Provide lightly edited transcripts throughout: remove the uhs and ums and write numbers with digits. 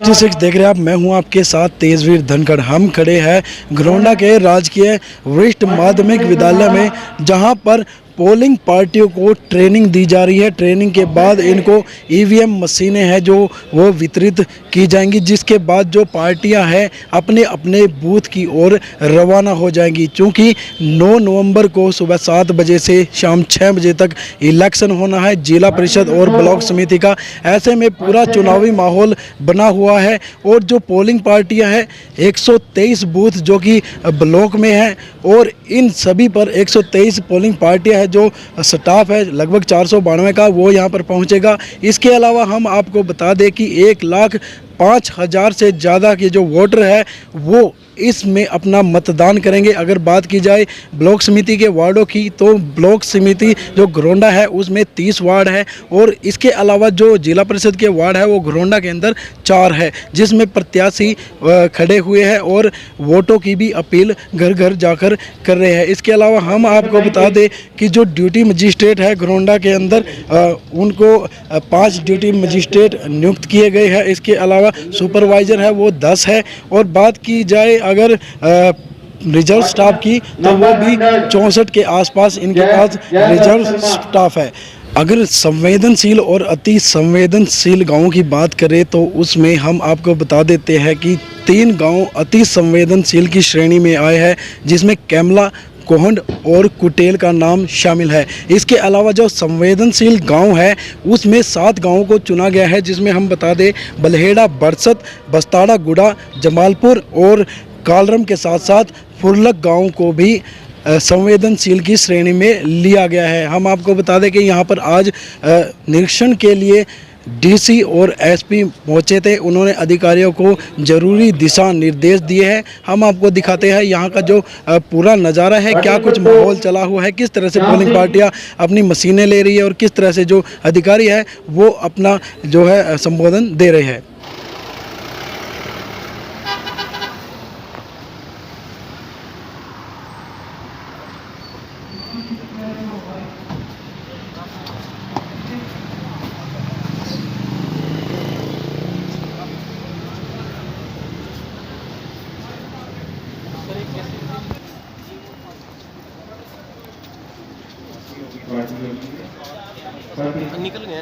जी six देख रहे हैं आप। मैं हूं आपके साथ तेजवीर धनखड़। हम खड़े हैं घरौंडा के राजकीय वरिष्ठ माध्यमिक विद्यालय में, जहां पर पोलिंग पार्टियों को ट्रेनिंग दी जा रही है। ट्रेनिंग के बाद इनको ईवीएम मशीनें हैं जो वो वितरित की जाएंगी, जिसके बाद जो पार्टियां हैं अपने अपने बूथ की ओर रवाना हो जाएंगी। चूँकि 9 नवंबर को सुबह 7 बजे से शाम 6 बजे तक इलेक्शन होना है जिला परिषद और ब्लॉक समिति का। ऐसे में पूरा चुनावी माहौल बना हुआ है और जो पोलिंग पार्टियां हैं 123 बूथ जो कि ब्लॉक में हैं, और इन सभी पर 123 पोलिंग पार्टियां हैं। जो स्टाफ है लगभग 492 का, वो यहां पर पहुंचेगा। इसके अलावा हम आपको बता दें कि 1,05,000 से ज़्यादा के जो वोटर है वो इसमें अपना मतदान करेंगे। अगर बात की जाए ब्लॉक समिति के वार्डों की, तो ब्लॉक समिति जो घरौंडा है उसमें 30 वार्ड है, और इसके अलावा जो जिला परिषद के वार्ड है वो घरौंडा के अंदर 4 है, जिसमें प्रत्याशी खड़े हुए हैं और वोटों की भी अपील घर घर जाकर कर रहे हैं। इसके अलावा हम आपको बता दें कि जो ड्यूटी मजिस्ट्रेट है घरौंडा के अंदर, उनको 5 ड्यूटी मजिस्ट्रेट नियुक्त किए गए हैं। इसके अलावा सुपरवाइज़र है वो 10 है, और बात की जाए अगर रिजर्व स्टाफ की, तो वो भी 64 के आसपास इनके पास रिजर्व स्टाफ है। अगर संवेदनशील और अति संवेदनशील गांवों की बात करें तो उसमें हम आपको बता देते हैं कि 3 गांव अति संवेदनशील की श्रेणी में आए हैं, जिसमें कैमला, कोहंड और कुटेल का नाम शामिल है। इसके अलावा जो संवेदनशील गांव है उसमें 7 गांवों को चुना गया है, जिसमें हम बता दें बलहेड़ा, बरसत, बस्ताड़ा, गुड़ा, जमालपुर और कालरम के साथ साथ फुरलक गांव को भी संवेदनशील की श्रेणी में लिया गया है। हम आपको बता दें कि यहाँ पर आज निरीक्षण के लिए डीसी और एसपी पहुँचे थे। उन्होंने अधिकारियों को ज़रूरी दिशा निर्देश दिए हैं। हम आपको दिखाते हैं यहाँ का जो पूरा नज़ारा है, क्या कुछ माहौल चला हुआ है, किस तरह से पोलिंग पार्टियाँ अपनी मशीनें ले रही है और किस तरह से जो अधिकारी है वो अपना जो है संबोधन दे रहे हैं। निकल गया।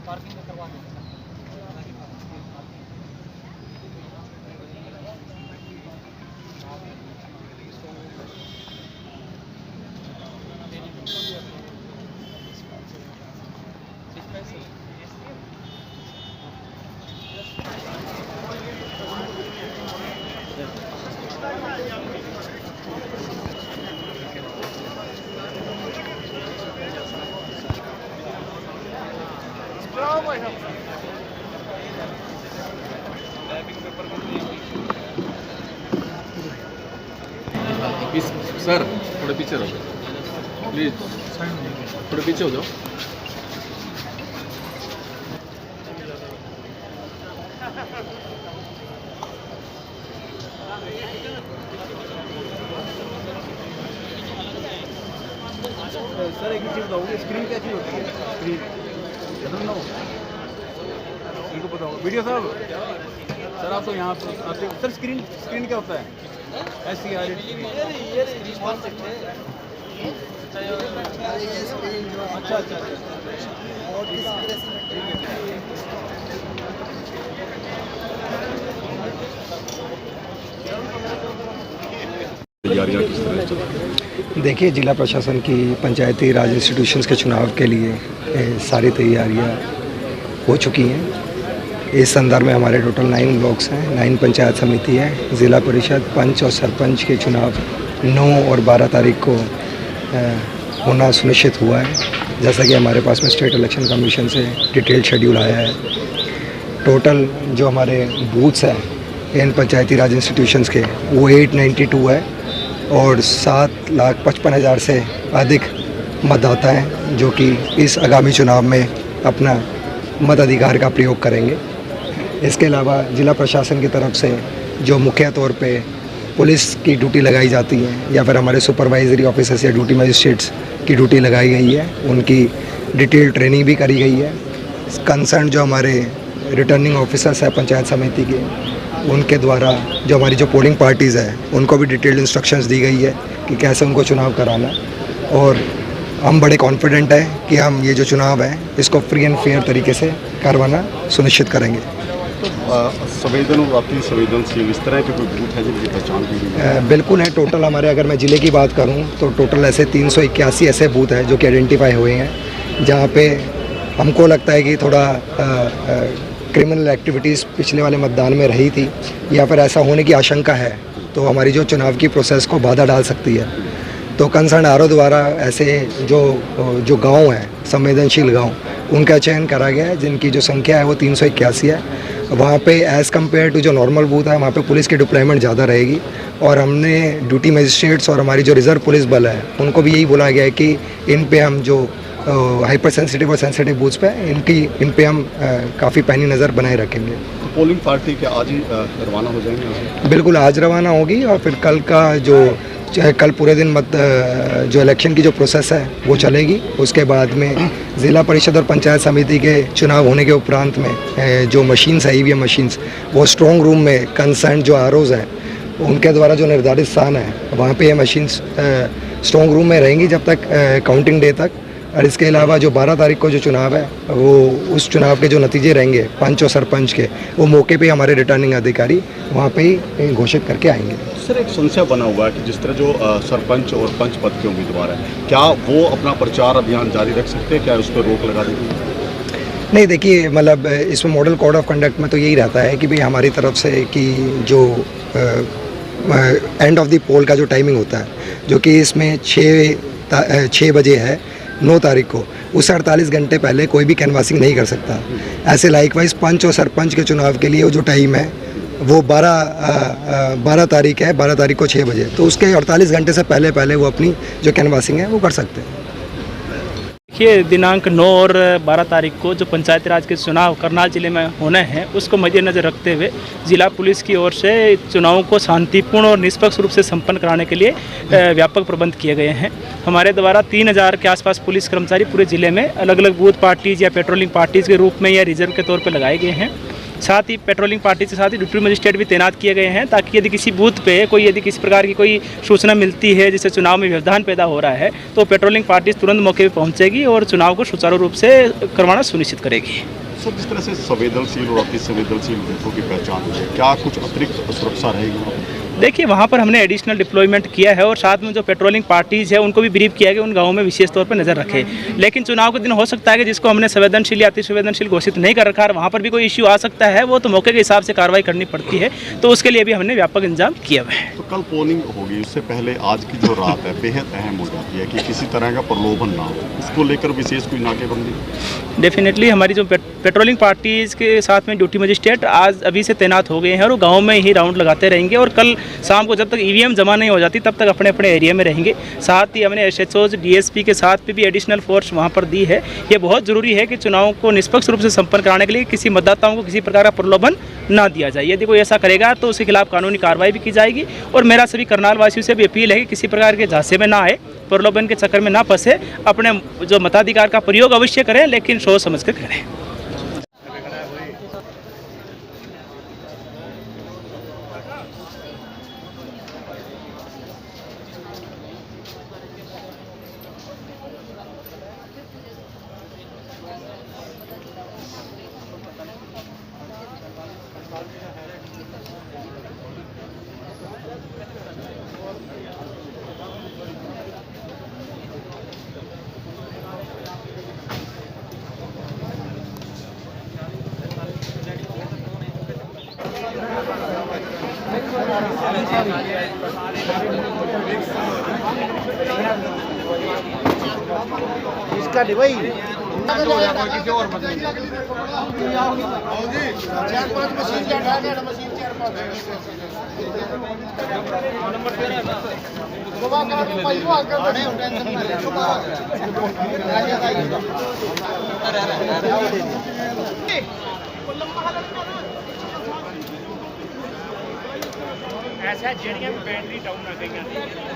पार्किंग करवा दें। सर थोड़े पीछे रहो प्लीज, थोड़े पीछे हो जाओ। सर एक चीज़ बताओगे, स्क्रीन क्या चीज़ होती है? स्क्रीन इनको बताओ। वीडियो साहब, सर आप तो यहाँ आते हो। सर स्क्रीन क्या होता है? SCR अच्छा। देखिए, जिला प्रशासन की पंचायती राज इंस्टीट्यूशंस के चुनाव के लिए सारी तैयारियां हो चुकी हैं। इस संदर्भ में हमारे टोटल 9 ब्लॉक्स हैं, 9 पंचायत समिति है। ज़िला परिषद, पंच और सरपंच के चुनाव 9 और 12 तारीख को होना सुनिश्चित हुआ है। जैसा कि हमारे पास में स्टेट इलेक्शन कमीशन से डिटेल शेड्यूल आया है। टोटल जो हमारे बूथ्स हैं इन पंचायती राज इंस्टीट्यूशंस के वो 892 है, और 7,55,000 से अधिक मतदाता हैं जो कि इस आगामी चुनाव में अपना मताधिकार का प्रयोग करेंगे। इसके अलावा जिला प्रशासन की तरफ से जो मुख्य तौर पे पुलिस की ड्यूटी लगाई जाती है या फिर हमारे सुपरवाइजरी ऑफिसर्स या ड्यूटी मजिस्ट्रेट्स की ड्यूटी लगाई गई है, उनकी डिटेल ट्रेनिंग भी करी गई है। कंसर्न जो हमारे रिटर्निंग ऑफिसर्स हैं पंचायत समिति के, उनके द्वारा जो हमारी जो पोलिंग पार्टीज़ है उनको भी डिटेल्ड इंस्ट्रक्शंस दी गई है कि कैसे उनको चुनाव कराना है। और हम बड़े कॉन्फिडेंट हैं कि हम ये जो चुनाव है इसको फ्री एंड फेयर तरीके से करवाना सुनिश्चित करेंगे। संवेदन और अति संवेदनशील इस तरह के कोई बूथ है जिनकी पहचान की गई है? बिल्कुल है। टोटल हमारे, अगर मैं ज़िले की बात करूं तो टोटल ऐसे 381 ऐसे बूथ हैं जो कि आइडेंटिफाई हुए हैं, जहां पे हमको लगता है कि थोड़ा क्रिमिनल एक्टिविटीज़ पिछले वाले मतदान में रही थी या फिर ऐसा होने की आशंका है, तो हमारी जो चुनाव की प्रोसेस को बाधा डाल सकती है। तो कंसर्न आरओ द्वारा ऐसे जो गांव हैं, संवेदनशील गांव, उनका चयन करा गया है, जिनकी जो संख्या है वो 381 है। वहाँ पे एज़ कम्पेयर टू जो नॉर्मल बूथ है वहाँ पे पुलिस की डिप्लॉयमेंट ज़्यादा रहेगी। और हमने ड्यूटी मजिस्ट्रेट्स और हमारी जो रिज़र्व पुलिस बल है उनको भी यही बोला गया है कि इन पे हम जो हाइपर सेंसिटिव और सेंसिटिव बूथ्स पे इन पे हम काफ़ी पैनी नज़र बनाए रखेंगे। तो पोलिंग पार्टी क्या आज ही रवाना हो जाएंगे? बिल्कुल, आज रवाना होगी और फिर कल का कल पूरे दिन जो इलेक्शन की जो प्रोसेस है वो चलेगी। उसके बाद में ज़िला परिषद और पंचायत समिति के चुनाव होने के उपरांत में जो मशीन्स है, ईवीएम मशीन्स, वो स्ट्रॉन्ग रूम में कंसर्न जो आरओज़ हैं उनके द्वारा जो निर्धारित स्थान है वहाँ पे ये मशीन्स स्ट्रॉन्ग रूम में रहेंगी जब तक काउंटिंग डे तक। और इसके अलावा जो 12 तारीख को जो चुनाव है वो उस चुनाव के जो नतीजे रहेंगे पंच और सरपंच के, वो मौके पे हमारे रिटर्निंग अधिकारी वहाँ पे ही घोषित करके आएंगे। सर, एक संशय बना हुआ है कि जिस तरह जो सरपंच और पंच पद के उम्मीदवार हैं, क्या वो अपना प्रचार अभियान जारी रख सकते हैं? क्या उस पर रोक लगा देंगे? नहीं, देखिए, मतलब इसमें मॉडल कोड ऑफ कंडक्ट में तो यही रहता है कि भाई हमारी तरफ से कि जो एंड ऑफ द पोल का जो टाइमिंग होता है, जो कि इसमें 6 बजे है 9 तारीख को, उस 48 घंटे पहले कोई भी कैनवासिंग नहीं कर सकता। ऐसे लाइकवाइज पंच और सरपंच के चुनाव के लिए वो जो टाइम है वो 12 तारीख है, 12 तारीख को 6 बजे, तो उसके 48 घंटे से पहले वो अपनी जो कैनवासिंग है वो कर सकते हैं। देखिए, दिनांक 9 और 12 तारीख को जो पंचायती राज के चुनाव करनाल जिले में होने हैं उसको मद्देनज़र रखते हुए जिला पुलिस की ओर से चुनावों को शांतिपूर्ण और निष्पक्ष रूप से संपन्न कराने के लिए व्यापक प्रबंध किए गए हैं। हमारे द्वारा 3000 के आसपास पुलिस कर्मचारी पूरे ज़िले में अलग अलग बूथ पार्टीज़ या पेट्रोलिंग पार्टीज़ के रूप में या रिजर्व के तौर पर लगाए गए हैं। साथ ही पेट्रोलिंग पार्टी के साथ ही ड्यूटी मजिस्ट्रेट भी तैनात किए गए हैं, ताकि यदि किसी बूथ पे यदि किसी प्रकार की कोई सूचना मिलती है जिससे चुनाव में व्यवधान पैदा हो रहा है तो पेट्रोलिंग पार्टी तुरंत मौके पर पहुंचेगी और चुनाव को सुचारू रूप से करवाना सुनिश्चित करेगी। सर, जिस तरह से संवेदनशील और अति संवेदनशील बूथों की पहचान है, क्या कुछ अतिरिक्त सुरक्षा रहेगी? देखिए, वहाँ पर हमने एडिशनल डिप्लॉयमेंट किया है और साथ में जो पेट्रोलिंग पार्टीज़ है उनको भी ब्रीफ किया है कि उन गाँवों में विशेष तौर पर नज़र रखें। लेकिन चुनाव के दिन हो सकता है कि जिसको हमने संवेदनशील या अति संवेदनशील घोषित नहीं कर रखा है वहाँ पर भी कोई इश्यू आ सकता है, वो तो मौके के हिसाब से कार्रवाई करनी पड़ती है, तो उसके लिए भी हमने व्यापक इंतजाम किया हुआ है। तो कल पोलिंग होगी, उससे पहले आज की जो रात है बेहद अहम हो जाती है कि किसी तरह का प्रलोभन ना हो, इसको लेकर विशेष कोई नाकेबंदी? डेफिनेटली हमारी जो पेट्रोलिंग पार्टीज़ के साथ में ड्यूटी मजिस्ट्रेट आज अभी से तैनात हो गए हैं और वो गाँव में ही राउंड लगाते रहेंगे और कल शाम को जब तक ईवीएम जमा नहीं हो जाती तब तक अपने अपने एरिया में रहेंगे। साथ ही हमने एसएचओज डीएसपी के साथ भी एडिशनल फोर्स वहां पर दी है। ये बहुत ज़रूरी है कि चुनाव को निष्पक्ष रूप से संपन्न कराने के लिए किसी मतदाताओं को किसी प्रकार का प्रलोभन ना दिया जाए। यदि कोई ऐसा करेगा तो उसके खिलाफ कानूनी कार्रवाई भी की जाएगी। और मेरा सभी करनाल वासियों से भी अपील है कि किसी प्रकार के झांसे में ना आए, प्रलोभन के चक्कर में ना फंसे, अपने जो मताधिकार का प्रयोग अवश्य करें लेकिन सोच समझ कर करें। इसका नहीं भाई किसी और मशीन ऐसा ਜਿਹੜੀਆਂ ਵੀ ਬੈਟਰੀ ਡਾਊਨ ਆ ਗਈਆਂ